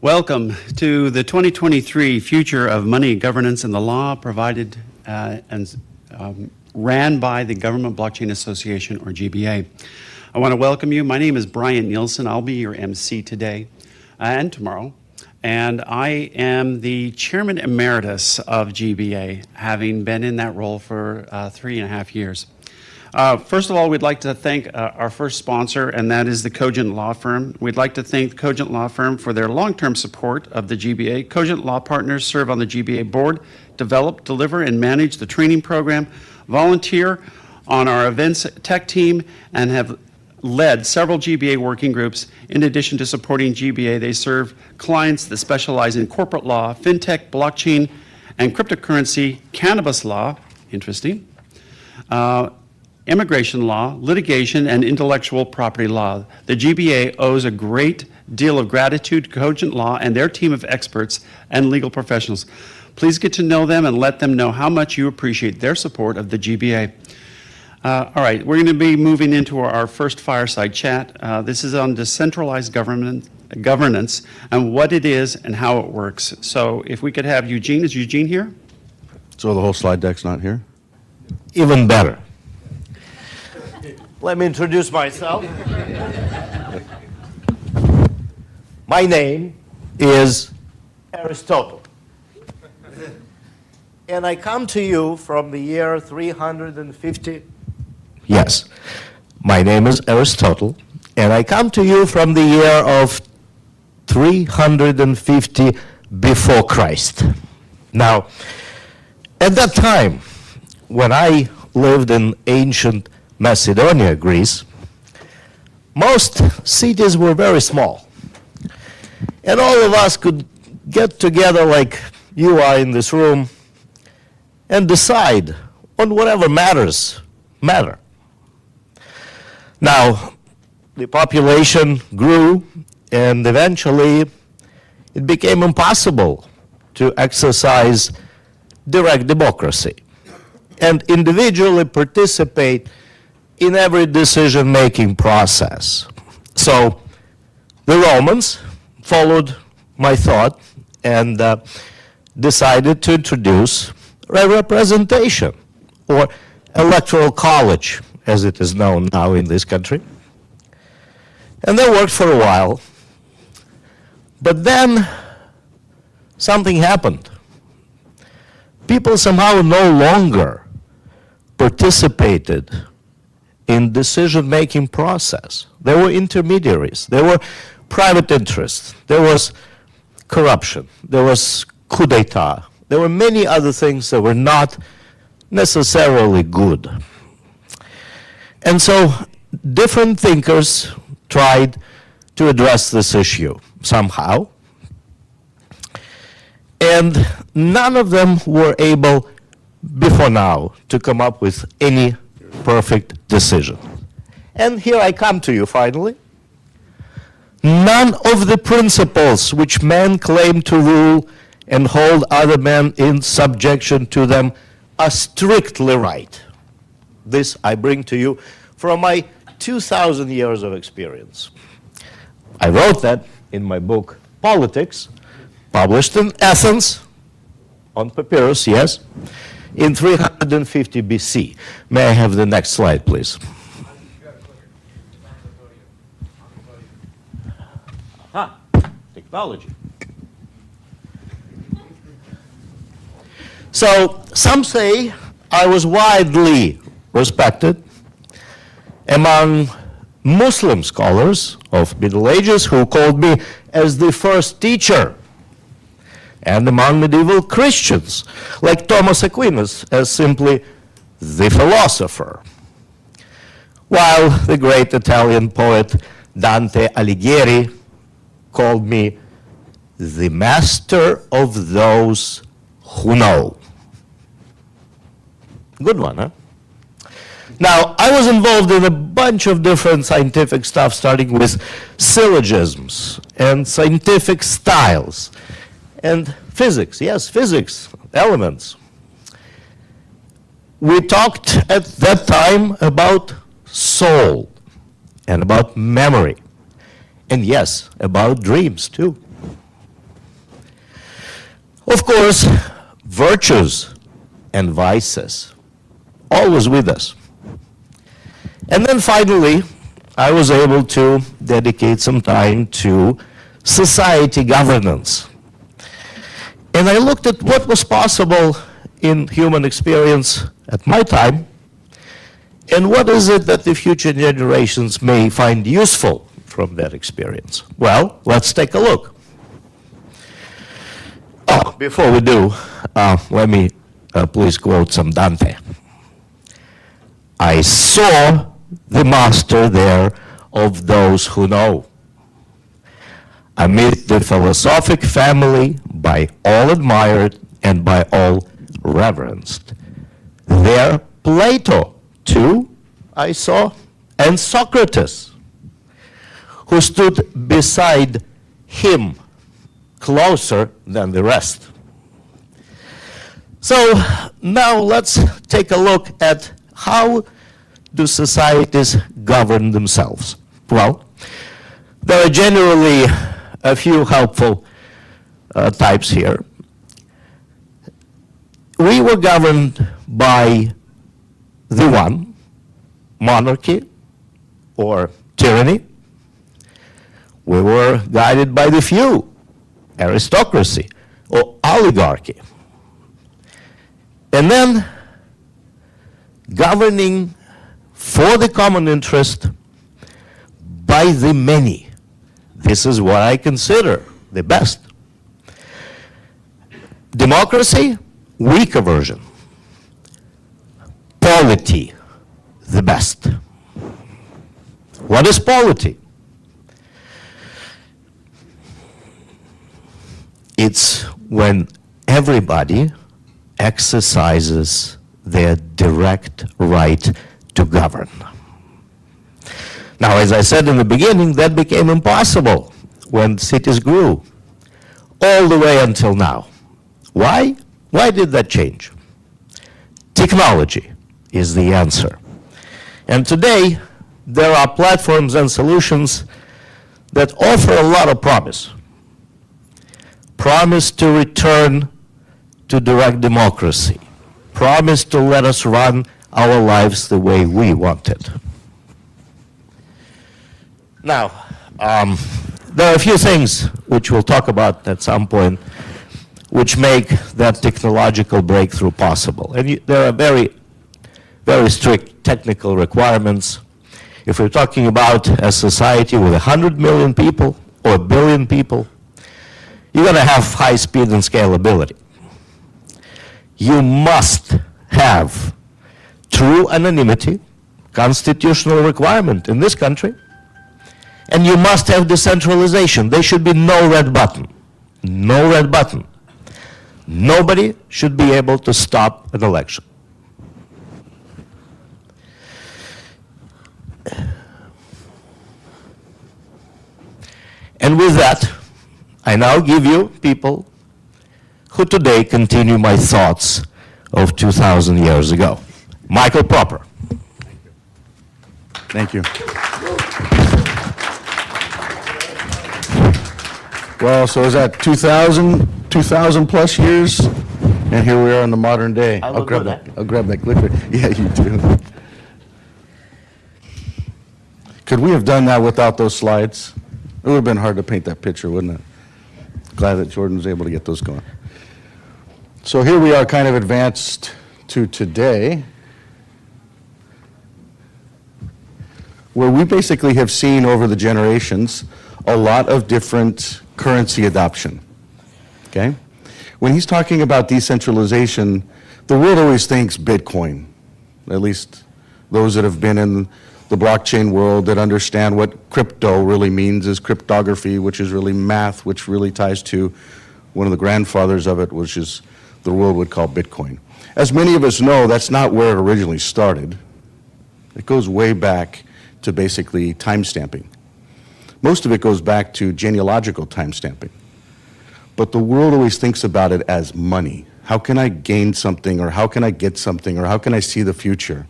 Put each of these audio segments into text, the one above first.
Welcome to the 2023 Future of Money Governance and the Law, provided and ran by the Government Blockchain Association, or GBA. I want to welcome you. My name is Brian Nielsen. I'll be your MC today and tomorrow. And I am the Chairman Emeritus of GBA, having been in that role for 3.5 years. First of all, we'd like to thank our first sponsor, and that is the Cogent Law Firm. We'd like to thank the Cogent Law Firm for their long-term support of the GBA. Cogent Law Partners serve on the GBA board, develop, deliver, and manage the training program, volunteer on our events tech team, and have led several GBA working groups. In addition to supporting GBA, they serve clients that specialize in corporate law, fintech, blockchain, and cryptocurrency, cannabis law, interesting, immigration law, litigation, and intellectual property law. The GBA owes a great deal of gratitude to Cogent Law and their team of experts and legal professionals. Please get to know them and let them know how much you appreciate their support of the GBA. All right, we're going to be moving into our first fireside chat. This is on decentralized governance and what it is and how it works. So if we could have Eugene. Is Eugene here? So the whole slide deck's not here? Even better. Let me introduce myself. My name is Aristotle. And I come to you from the year 350. Yes, my name is Aristotle, and I come to you from the year of 350 before Christ. Now, at that time, when I lived in ancient Macedonia, Greece, most cities were very small. And all of us could get together like you are in this room and decide on whatever matters matter. Now, the population grew, and eventually it became impossible to exercise direct democracy and individually participate in every decision-making process. So the Romans followed my thought and decided to introduce representation, or electoral college, as it is known now in this country. And that worked for a while. But then something happened. People somehow no longer participated in decision-making process. There were intermediaries, there were private interests, there was corruption, there was coup d'etat, there were many other things that were not necessarily good. And so different thinkers tried to address this issue somehow, and none of them were able before now to come up with any perfect decision. And here I come to you finally. None of the principles which men claim to rule and hold other men in subjection to them are strictly right. This I bring to you from my 2,000 years of experience. I wrote that in my book, Politics, published in Athens, on papyrus, yes, in 350 BC. May I have the next slide, please? Technology. So some say I was widely respected among Muslim scholars of Middle Ages who called me as the first teacher, and among medieval Christians like Thomas Aquinas as simply the philosopher, while the great Italian poet Dante Alighieri called me the master of those who know. Good one, huh? Now, I was involved in a bunch of different scientific stuff, starting with syllogisms and scientific styles and physics, yes, physics, elements. We talked at that time about soul and about memory, and yes, about dreams too. Of course, virtues and vices, always with us. And then finally, I was able to dedicate some time to society governance. And I looked at what was possible in human experience at my time, and what is it that the future generations may find useful from that experience. Well, let's take a look. Oh, before we do, let me please quote some Dante. I saw the master there of those who know. Amid the philosophic family, by all admired and by all reverenced. There Plato, too, I saw, and Socrates, who stood beside him, closer than the rest. So now let's take a look at how do societies govern themselves. Well, there are generally a few helpful types here. We were governed by the one, monarchy or tyranny. We were guided by the few, aristocracy or oligarchy. And then governing for the common interest by the many. This is what I consider the best. Democracy, weaker version. Polity, the best. What is polity? It's when everybody exercises their direct right to govern. Now, as I said in the beginning, that became impossible when cities grew, all the way until now. Why? Why did that change? Technology is the answer. And today, there are platforms and solutions that offer a lot of promise. Promise to return to direct democracy. Promise to let us run our lives the way we want it. Now, there are a few things which we'll talk about at some point which make that technological breakthrough possible. And there are very, very strict technical requirements. If we're talking about a society with 100 million people or 1 billion people, you're going to have high speed and scalability. You must have true anonymity, constitutional requirement in this country, and you must have decentralization. There should be no red button. No red button. Nobody should be able to stop an election. And with that, I now give you people who today continue my thoughts of 2,000 years ago. Michael Proper. Thank you. Well, so is that 2,000 plus years? And here we are in the modern day. I look grab good, that. I'll grab that clicker. Yeah, you do. Could we have done that without those slides? It would have been hard to paint that picture, wouldn't it? Glad that Jordan was able to get those going. So here we are kind of advanced to today, where we basically have seen over the generations a lot of different currency adoption, okay? When he's talking about decentralization, the world always thinks Bitcoin, at least those that have been in the blockchain world that understand what crypto really means is cryptography, which is really math, which really ties to one of the grandfathers of it, which is the world would call Bitcoin. As many of us know, that's not where it originally started. It goes way back to basically timestamping. Most of it goes back to genealogical timestamping. But the world always thinks about it as money. How can I gain something, or how can I get something, or how can I see the future?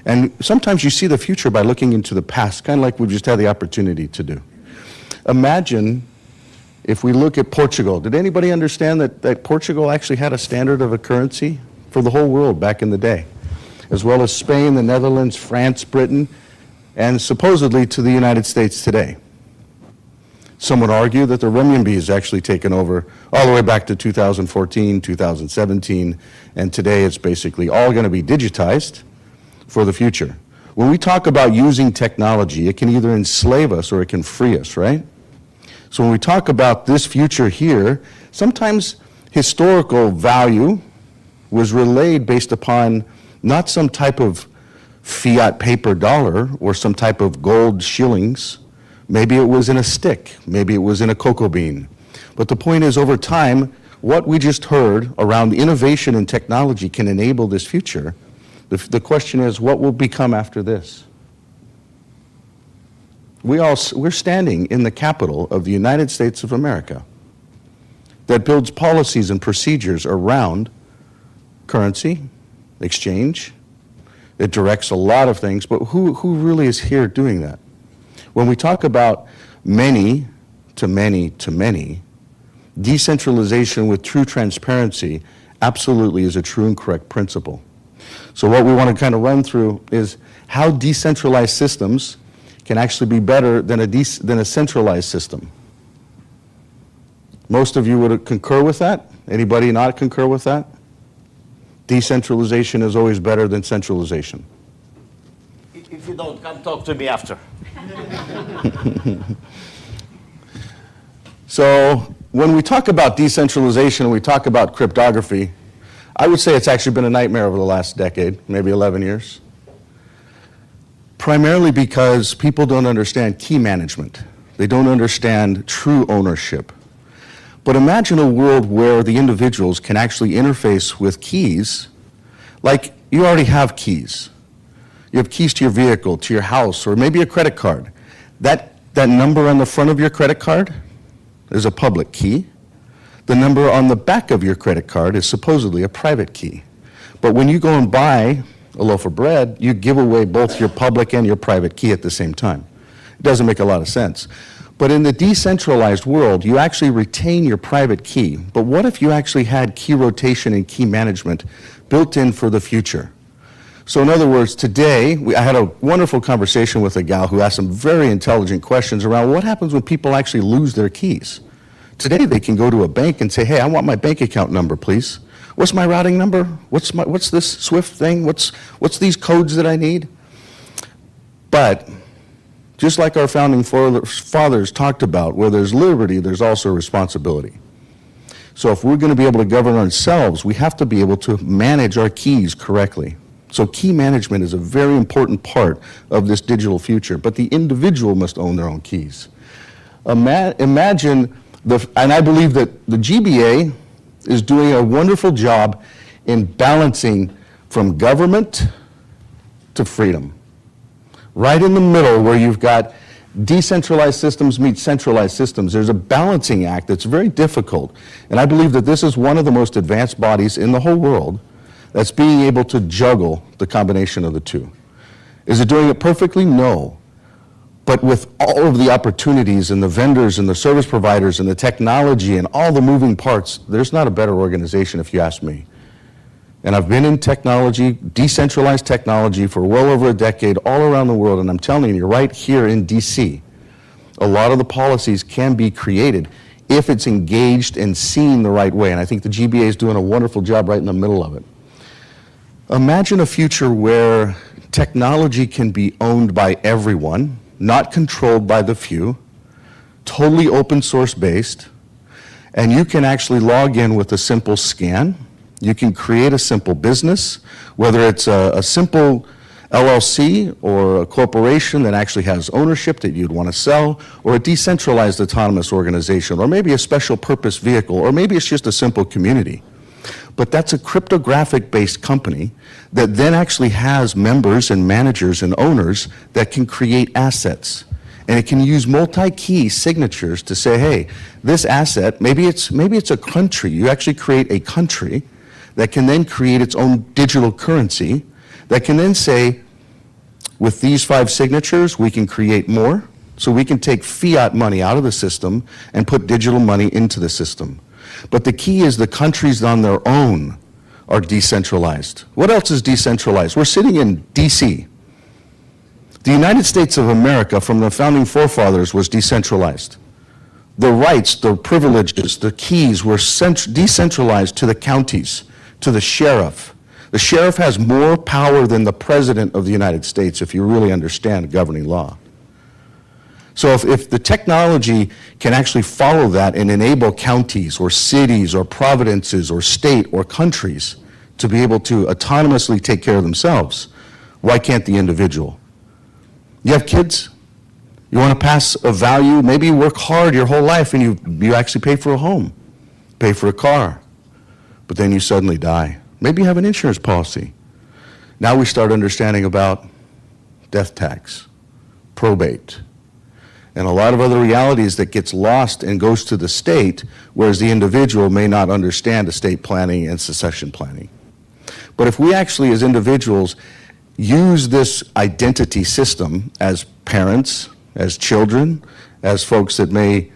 And sometimes you see the future by looking into the past, kind of like we've just had the opportunity to do. Imagine If we look at Portugal, did anybody understand that Portugal actually had a standard of a currency for the whole world back in the day? As well as Spain, the Netherlands, France, Britain, and supposedly to the United States today. Some would argue that the renminbi has actually taken over all the way back to 2014, 2017, and today it's basically all going to be digitized for the future. When we talk about using technology, it can either enslave us or it can free us, right? So when we talk about this future here, sometimes historical value was relayed based upon not some type of fiat paper dollar or some type of gold shillings. Maybe it was in a stick, maybe it was in a cocoa bean. But the point is, over time, what we just heard around innovation and technology can enable this future. The question is, what will become after this? We're standing in the capital of the United States of America that builds policies and procedures around currency, exchange. It directs a lot of things, but who really is here doing that? When we talk about many to many to many, decentralization with true transparency absolutely is a true and correct principle. So what we want to kind of run through is how decentralized systems can actually be better than a centralized system. Most of you would concur with that? Anybody not concur with that? Decentralization is always better than centralization. If you don't, come talk to me after. So when we talk about decentralization, we talk about cryptography, I would say it's actually been a nightmare over the last decade, maybe 11 years. Primarily because people don't understand key management. They don't understand true ownership. But imagine a world where the individuals can actually interface with keys, like you already have keys. You have keys to your vehicle, to your house, or maybe a credit card. That number on the front of your credit card is a public key. The number on the back of your credit card is supposedly a private key. But when you go and buy a loaf of bread, you give away both your public and your private key at the same time. It doesn't make a lot of sense. But in the decentralized world, you actually retain your private key. But what if you actually had key rotation and key management built in for the future? So in other words, today, I had a wonderful conversation with a gal who asked some very intelligent questions around what happens when people actually lose their keys. Today, they can go to a bank and say, hey, I want my bank account number, please. What's my routing number? What's this SWIFT thing? What's these codes that I need? But just like our founding fathers talked about, where there's liberty, there's also responsibility. So if we're going to be able to govern ourselves, we have to be able to manage our keys correctly. So key management is a very important part of this digital future, but the individual must own their own keys. Imagine, and I believe that the GBA is doing a wonderful job in balancing from government to freedom. Right in the middle where you've got decentralized systems meet centralized systems, there's a balancing act that's very difficult. And I believe that this is one of the most advanced bodies in the whole world that's being able to juggle the combination of the two. Is it doing it perfectly? No. But with all of the opportunities and the vendors and the service providers and the technology and all the moving parts, there's not a better organization if you ask me. And I've been in technology, decentralized technology, for well over a decade all around the world, and I'm telling you, right here in DC, a lot of the policies can be created if it's engaged and seen the right way, and I think the GBA is doing a wonderful job right in the middle of it. Imagine a future where technology can be owned by everyone, not controlled by the few, totally open source based, and you can actually log in with a simple scan. You can create a simple business, whether it's a simple LLC or a corporation that actually has ownership that you'd want to sell, or a decentralized autonomous organization, or maybe a special purpose vehicle, or maybe it's just a simple community. But that's a cryptographic-based company that then actually has members and managers and owners that can create assets. And it can use multi-key signatures to say, hey, this asset, maybe it's a country. You actually create a country that can then create its own digital currency that can then say, with these 5 signatures, we can create more, So we can take fiat money out of the system and put digital money into the system. But the key is the countries on their own are decentralized. What else is decentralized? We're sitting in D.C. The United States of America from the founding forefathers was decentralized. The rights, the privileges, the keys were decentralized to the counties, to the sheriff. The sheriff has more power than the president of the United States, if you really understand governing law. So if the technology can actually follow that and enable counties or cities or provinces or state or countries to be able to autonomously take care of themselves, why can't the individual? You have kids, you want to pass a value, maybe you work hard your whole life and you actually pay for a home, pay for a car, but then you suddenly die. Maybe you have an insurance policy. Now we start understanding about death tax, probate, and a lot of other realities that gets lost and goes to the state, whereas the individual may not understand estate planning and succession planning. But if we actually, as individuals, use this identity system as parents, as children, as folks that may,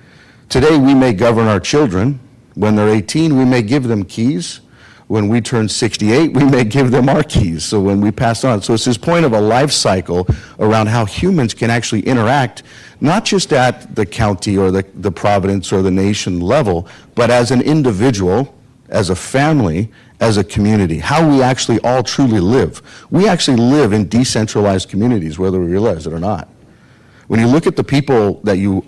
today we may govern our children. When they're 18, we may give them keys. When we turn 68, we may give them our keys, so when we pass on. So it's this point of a life cycle around how humans can actually interact, not just at the county or the province or the nation level, but as an individual, as a family, as a community, how we actually all truly live. We actually live in decentralized communities, whether we realize it or not. When you look at the people that you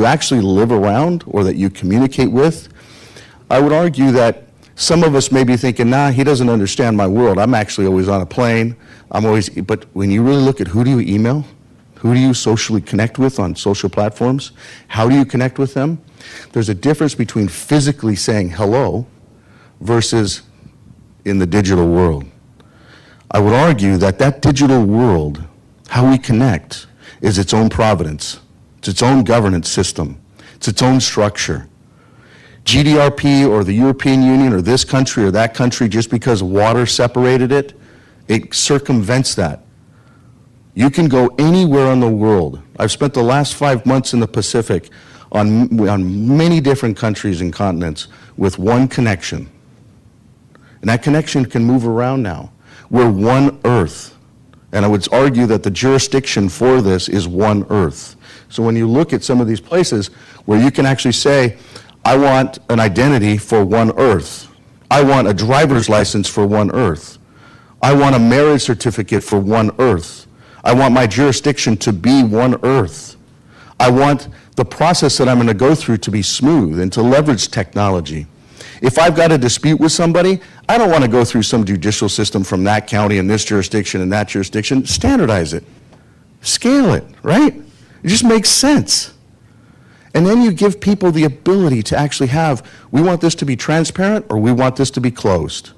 actually live around or that you communicate with, I would argue that some of us may be thinking, nah, he doesn't understand my world. I'm actually always on a plane. But when you really look at who do you email, who do you socially connect with on social platforms, how do you connect with them, there's a difference between physically saying hello versus in the digital world. I would argue that that digital world, how we connect, is its own providence. It's its own governance system. It's its own structure. GDRP or the European Union or this country or that country, just because water separated it, it circumvents that. You can go anywhere in the world. I've spent the last 5 months in the Pacific on many different countries and continents with one connection. And that connection can move around now. We're one Earth. And I would argue that the jurisdiction for this is one Earth. So when you look at some of these places where you can actually say, I want an identity for one Earth. I want a driver's license for one Earth. I want a marriage certificate for one Earth. I want my jurisdiction to be one Earth. I want the process that I'm going to go through to be smooth and to leverage technology. If I've got a dispute with somebody, I don't want to go through some judicial system from that county and this jurisdiction and that jurisdiction. Standardize it. Scale it, right? It just makes sense. And then you give people the ability to actually have, we want this to be transparent or we want this to be closed.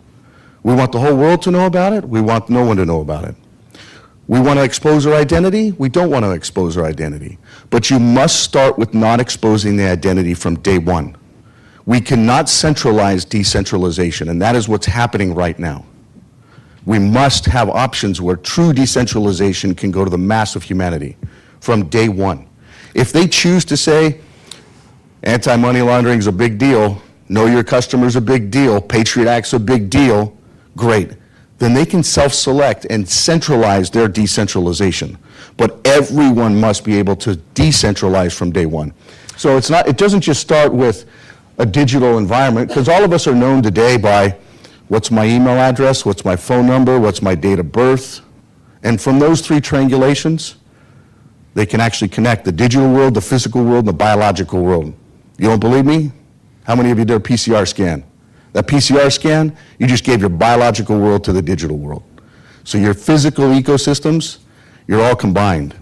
We want the whole world to know about it, we want no one to know about it. We want to expose our identity, we don't want to expose our identity. But you must start with not exposing the identity from day one. We cannot centralize decentralization, and that is what's happening right now. We must have options where true decentralization can go to the mass of humanity from day one. If they choose to say, anti-money laundering is a big deal, know your customer's a big deal, Patriot Act's a big deal, great. Then they can self-select and centralize their decentralization. But everyone must be able to decentralize from day one. So it doesn't just start with a digital environment, because all of us are known today by what's my email address, what's my phone number, what's my date of birth. And from those three triangulations, they can actually connect the digital world, the physical world, and the biological world. You don't believe me? How many of you did a PCR scan? That PCR scan, you just gave your biological world to the digital world. So your physical ecosystems, you're all combined.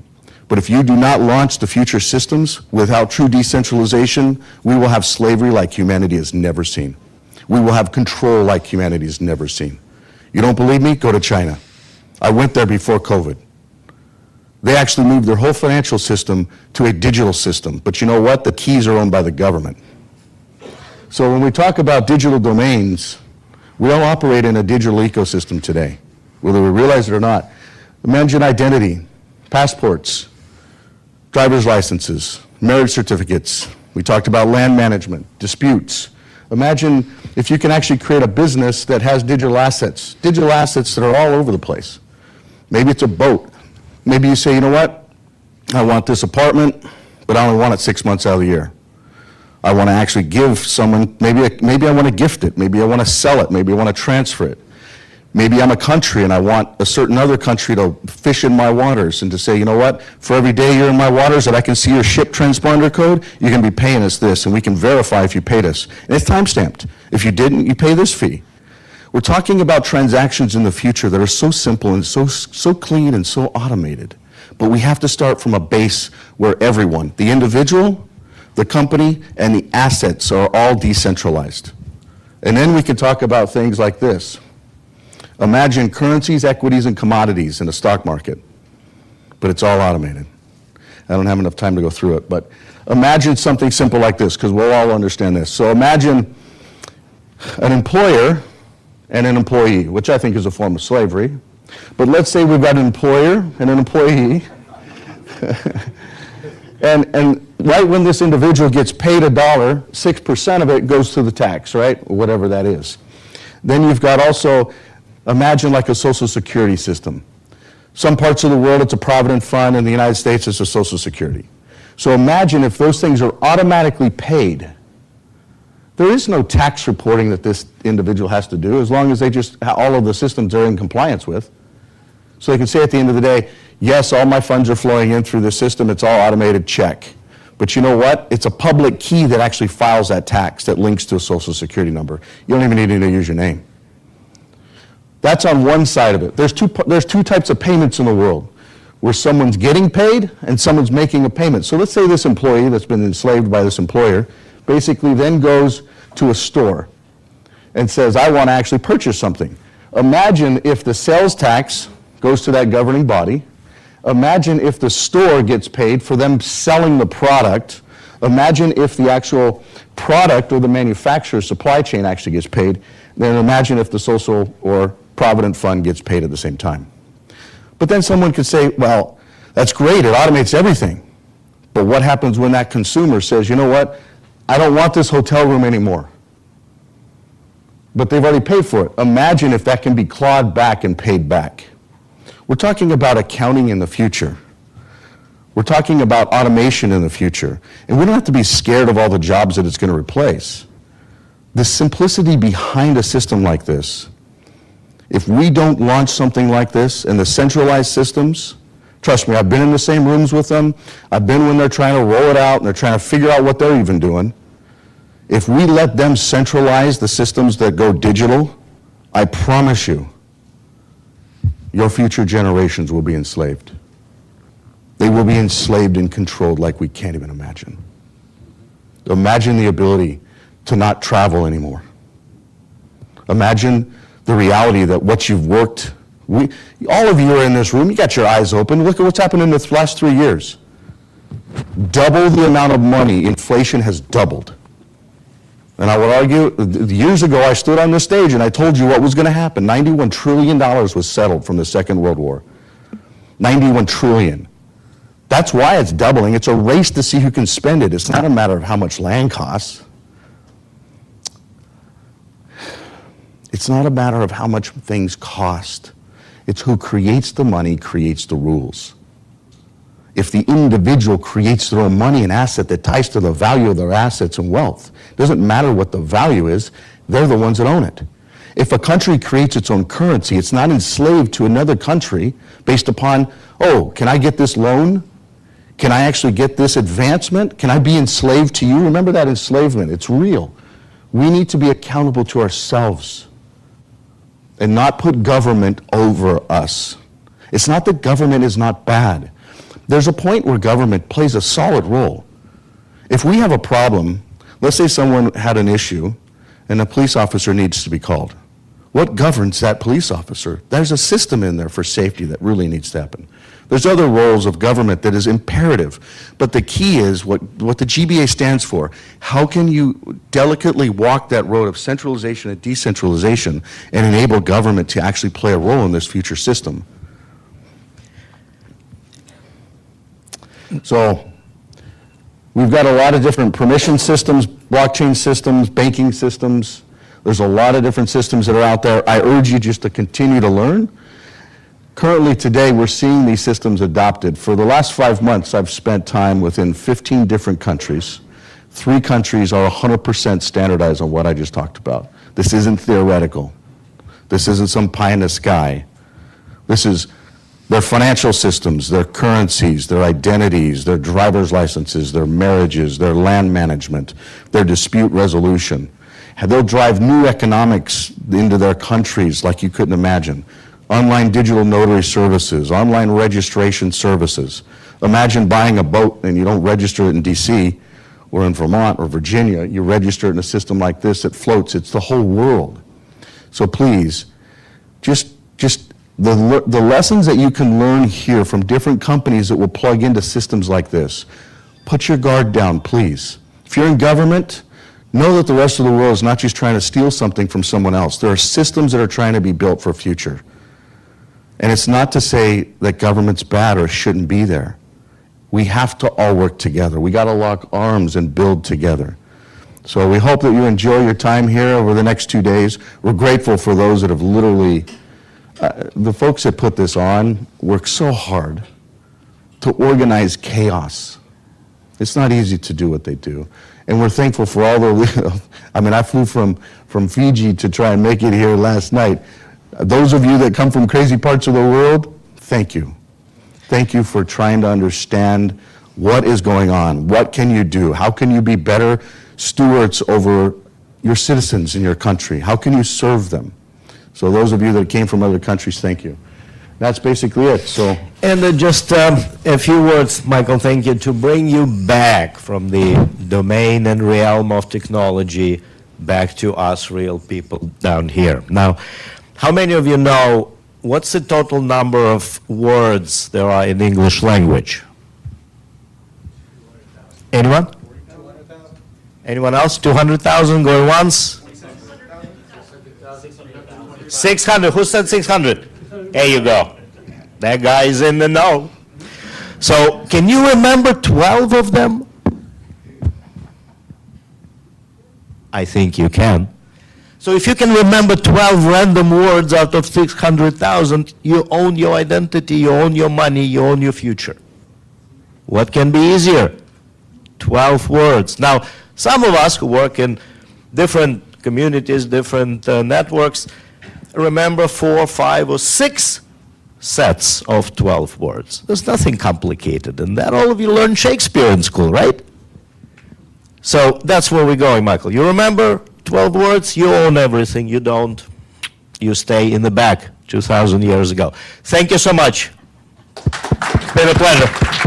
But if you do not launch the future systems without true decentralization, we will have slavery like humanity has never seen. We will have control like humanity has never seen. You don't believe me? Go to China. I went there before COVID. They actually moved their whole financial system to a digital system. But you know what? The keys are owned by the government. So when we talk about digital domains, we all operate in a digital ecosystem today, whether we realize it or not. Imagine identity, passports, driver's licenses, marriage certificates. We talked about land management, disputes. Imagine if you can actually create a business that has digital assets that are all over the place. Maybe it's a boat. Maybe you say, you know what? I want this apartment, but I only want it 6 months out of the year. I want to actually give someone, maybe I want to gift it, maybe I want to sell it, maybe I want to transfer it. Maybe I'm a country and I want a certain other country to fish in my waters and to say, you know what, for every day you're in my waters that I can see your ship transponder code, you're going to be paying us this, and we can verify if you paid us. And it's time-stamped. If you didn't, you pay this fee. We're talking about transactions in the future that are so simple and so clean and so automated. But we have to start from a base where everyone, the individual, the company, and the assets are all decentralized. And then we can talk about things like this. Imagine currencies, equities, and commodities in the stock market, but it's all automated. I don't have enough time to go through it, but imagine something simple like this, because we'll all understand this. So imagine an employer and an employee, which I think is a form of slavery. But let's say we've got an employer and an employee, and right when this individual gets paid $1, 6% of it goes to the tax, right? Or whatever that is. Then you've got also, imagine like a Social Security system. Some parts of the world it's a Provident Fund, in the United States it's a Social Security. So imagine if those things are automatically paid. There is no tax reporting that this individual has to do, as long as they just, all of the systems are in compliance with. So they can say at the end of the day, yes, all my funds are flowing in through this system, it's all automated, check. But you know what? It's a public key that actually files that tax that links to a Social Security number. You don't even need to use your name. That's on one side of it. There's two types of payments in the world, where someone's getting paid and someone's making a payment. So let's say this employee that's been enslaved by this employer basically then goes to a store and says, I want to actually purchase something. Imagine if the sales tax goes to that governing body. Imagine if the store gets paid for them selling the product. Imagine if the actual product or the manufacturer's supply chain actually gets paid. Then imagine if the social or Provident Fund gets paid at the same time. But then someone could say, well, that's great, it automates everything. But what happens when that consumer says, you know what, I don't want this hotel room anymore? But they've already paid for it. Imagine if that can be clawed back and paid back. We're talking about accounting in the future. We're talking about automation in the future. And we don't have to be scared of all the jobs that it's going to replace. The simplicity behind a system like this, if we don't launch something like this and the centralized systems, trust me, I've been in the same rooms with them. I've been when they're trying to roll it out and they're trying to figure out what they're even doing. If we let them centralize the systems that go digital, I promise you, your future generations will be enslaved. They will be enslaved and controlled like we can't even imagine. Imagine the ability to not travel anymore. Imagine the reality that what you've worked, all of you are in this room, you got your eyes open. Look at what's happened in the last 3 years. Double the amount of money, inflation has doubled. And I would argue, years ago I stood on this stage and I told you what was going to happen. $91 trillion was settled from the Second World War. 91 trillion. That's why it's doubling. It's a race to see who can spend it. It's not a matter of how much land costs. It's not a matter of how much things cost. It's who creates the money, creates the rules. If the individual creates their own money and asset that ties to the value of their assets and wealth, it doesn't matter what the value is, they're the ones that own it. If a country creates its own currency, it's not enslaved to another country based upon, oh, can I get this loan? Can I actually get this advancement? Can I be enslaved to you? Remember that enslavement, it's real. We need to be accountable to ourselves and not put government over us. It's not that government is not bad. There's a point where government plays a solid role. If we have a problem, let's say someone had an issue and a police officer needs to be called. What governs that police officer? There's a system in there for safety that really needs to happen. There's other roles of government that is imperative, but the key is what the GBA stands for. How can you delicately walk that road of centralization and decentralization and enable government to actually play a role in this future system? So we've got a lot of different permission systems, blockchain systems, banking systems. There's a lot of different systems that are out there. I urge you just to continue to learn. Currently today, we're seeing these systems adopted. For the last 5 months, I've spent time within 15 different countries. 3 countries are 100% standardized on what I just talked about. This isn't theoretical. This isn't some pie in the sky. This is their financial systems, their currencies, their identities, their driver's licenses, their marriages, their land management, their dispute resolution. And they'll drive new economics into their countries like you couldn't imagine. Online digital notary services, online registration services. Imagine buying a boat and you don't register it in DC or in Vermont or Virginia. You register it in a system like this that floats. It's the whole world. So please, just the lessons that you can learn here from different companies that will plug into systems like this, put your guard down, please. If you're in government, know that the rest of the world is not just trying to steal something from someone else. There are systems that are trying to be built for future. And it's not to say that government's bad or shouldn't be there. We have to all work together. We got to lock arms and build together. So we hope that you enjoy your time here over the next 2 days. We're grateful for those that have literally, the folks that put this on work so hard to organize chaos. It's not easy to do what they do. And we're thankful for all the, I mean, I flew from Fiji to try and make it here last night. Those of you that come from crazy parts of the world, thank you. Thank you for trying to understand what is going on. What can you do? How can you be better stewards over your citizens in your country? How can you serve them? So those of you that came from other countries, thank you. That's basically it. So. And just a few words, Michael, thank you, to bring you back from the domain and realm of technology back to us real people down here. Now, how many of you know what's the total number of words there are in English language? Anyone? 200,000. Anyone else? 200,000 going once? 600. Who said 600? There you go. That guy is in the know. So, can you remember 12 of them? I think you can. So if you can remember 12 random words out of 600,000, you own your identity, you own your money, you own your future. What can be easier? 12 words. Now, some of us who work in different communities, different networks, remember 4, 5, or 6 sets of 12 words. There's nothing complicated in that. All of you learned Shakespeare in school, right? So that's where we're going, Michael. You remember 12 words? You own everything. You don't. You stay in the back 2,000 years ago. Thank you so much. It's been a pleasure.